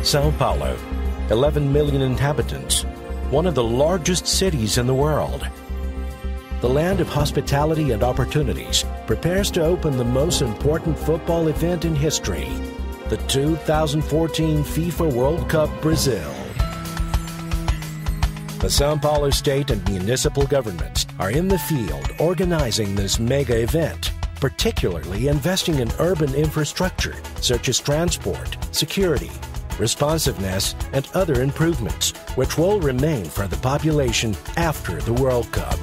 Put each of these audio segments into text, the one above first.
São Paulo, 11 million inhabitants, one of the largest cities in the world. The land of hospitality and opportunities prepares to open the most important football event in history, the 2014 FIFA World Cup Brazil. The São Paulo state and municipal governments are in the field organizing this mega event, particularly investing in urban infrastructure such as transport, security, responsiveness, and other improvements, which will remain for the population after the World Cup.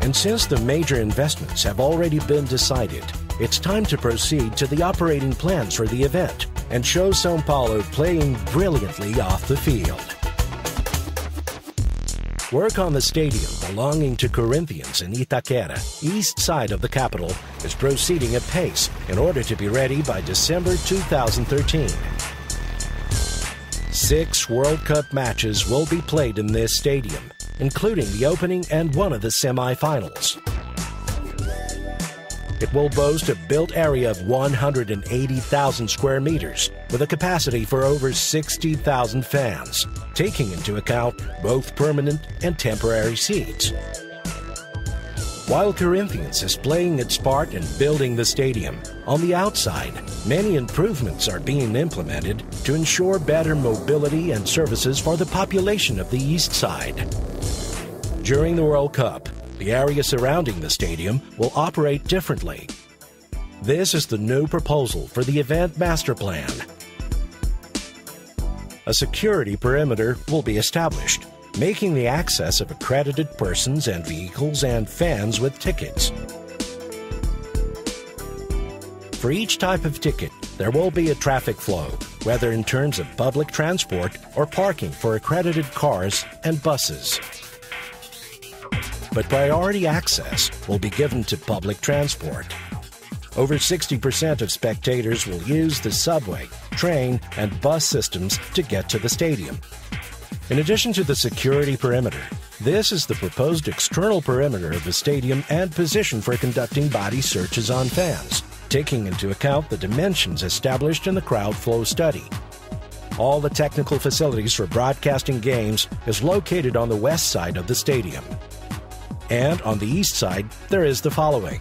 And since the major investments have already been decided, it's time to proceed to the operating plans for the event and show São Paulo playing brilliantly off the field. Work on the stadium belonging to Corinthians in Itaquera, east side of the capital, is proceeding apace in order to be ready by December 2013. 6 World Cup matches will be played in this stadium, including the opening and one of the semi-finals. It will boast a built area of 180,000 square meters with a capacity for over 60,000 fans, taking into account both permanent and temporary seats. While Corinthians is playing its part in building the stadium, on the outside, many improvements are being implemented to ensure better mobility and services for the population of the east side. During the World Cup, the area surrounding the stadium will operate differently. This is the new proposal for the event Masterplan. A security perimeter will be established, making the access of accredited persons and vehicles and fans with tickets. For each type of ticket, there will be a traffic flow, whether in terms of public transport or parking for accredited cars and buses. But priority access will be given to public transport. Over 60% of spectators will use the subway, train, and bus systems to get to the stadium. In addition to the security perimeter, this is the proposed external perimeter of the stadium and position for conducting body searches on fans, taking into account the dimensions established in the crowd flow study. All the technical facilities for broadcasting games is located on the west side of the stadium. And on the east side, there is the following: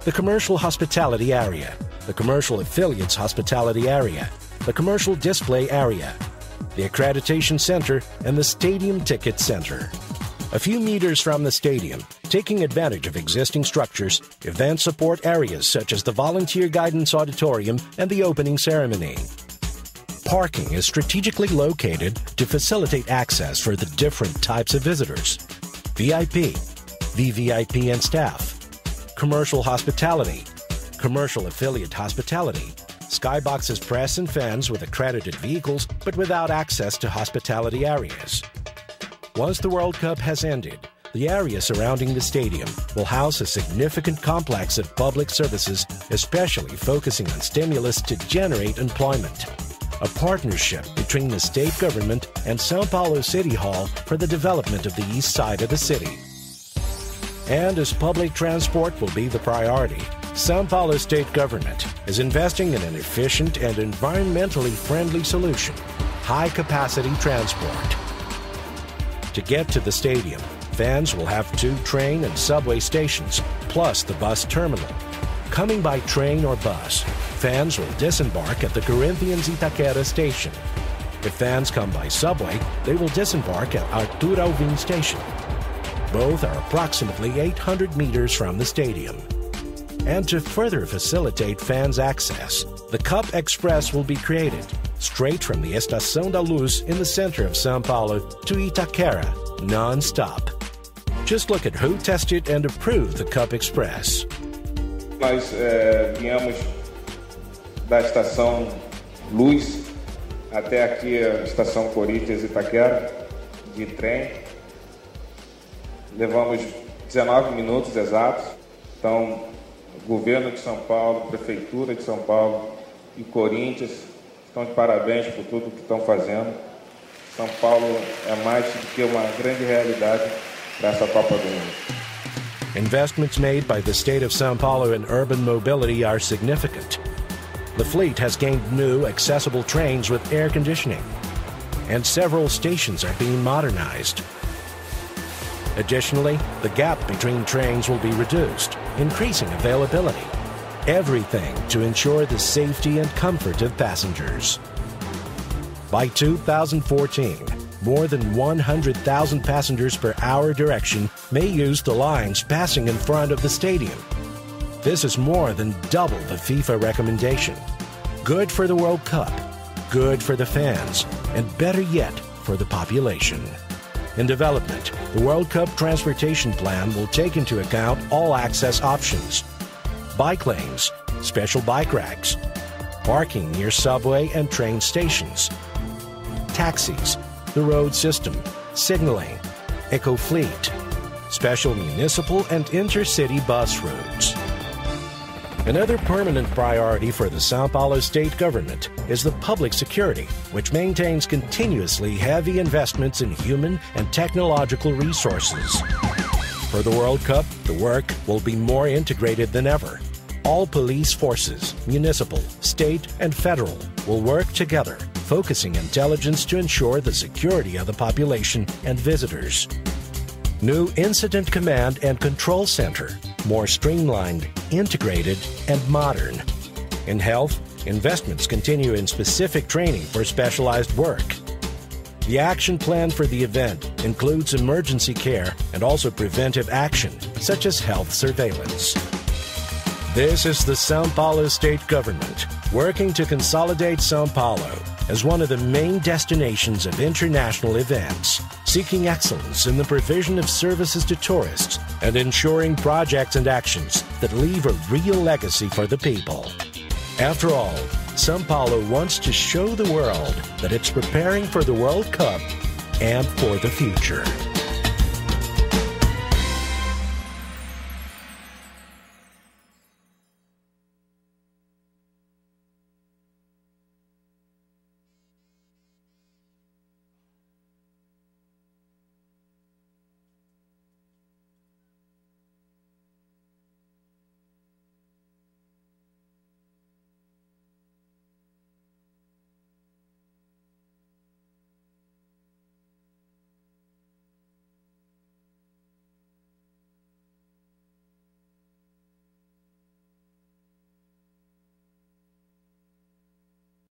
the commercial hospitality area, the commercial affiliates hospitality area, the commercial display area, the accreditation center, and the stadium ticket center. A few meters from the stadium, taking advantage of existing structures, event support areas such as the volunteer guidance auditorium and the opening ceremony. Parking is strategically located to facilitate access for the different types of visitors: VIP, VVIP and staff, commercial hospitality, commercial affiliate hospitality, skyboxes press and fans with accredited vehicles but without access to hospitality areas. Once the World Cup has ended, the area surrounding the stadium will house a significant complex of public services, especially focusing on stimulus to generate employment. A partnership between the state government and São Paulo City Hall for the development of the east side of the city. And as public transport will be the priority, São Paulo state government is investing in an efficient and environmentally friendly solution: high-capacity transport. To get to the stadium, fans will have 2 train and subway stations, plus the bus terminal. Coming by train or bus, fans will disembark at the Corinthians Itaquera station. If fans come by subway, they will disembark at Abertura station. Both are approximately 800 meters from the stadium. And to further facilitate fans' access, the Cup Express will be created, straight from the Estação da Luz in the center of São Paulo to Itaquera, non-stop. Just look at who tested and approved the Cup Express. Nós viemos da Estação Luz até aqui a Estação Corinthians Itaquera, de trem. Levamos 19 minutos exatos. Então, o governo de São Paulo, Prefeitura de São Paulo e Corinthians estão de parabéns por tudo que estão fazendo. São Paulo é mais do que uma grande realidade para essa Copa do Mundo. Investments made by the state of São Paulo in urban mobility are significant. The fleet has gained new, accessible trains with air conditioning, and several stations are being modernized. Additionally, the gap between trains will be reduced, increasing availability. Everything to ensure the safety and comfort of passengers. By 2014, more than 100,000 passengers per hour direction may use the lines passing in front of the stadium. This is more than double the FIFA recommendation. Good for the World Cup, good for the fans, and better yet, for the population. In development, the World Cup Transportation Plan will take into account all access options: bike lanes, special bike racks, parking near subway and train stations, taxis, the road system, signaling, eco-fleet, special municipal and intercity bus routes. Another permanent priority for the São Paulo state government is the public security, which maintains continuously heavy investments in human and technological resources. For the World Cup, the work will be more integrated than ever. All police forces, municipal, state, and federal, will work together, focusing intelligence to ensure the security of the population and visitors. New Incident Command and Control Center, more streamlined, integrated, and modern. In health, investments continue in specific training for specialized work. The action plan for the event includes emergency care and also preventive action, such as health surveillance. This is the São Paulo state government working to consolidate São Paulo as one of the main destinations of international events, seeking excellence in the provision of services to tourists and ensuring projects and actions that leave a real legacy for the people. After all, São Paulo wants to show the world that it's preparing for the World Cup and for the future.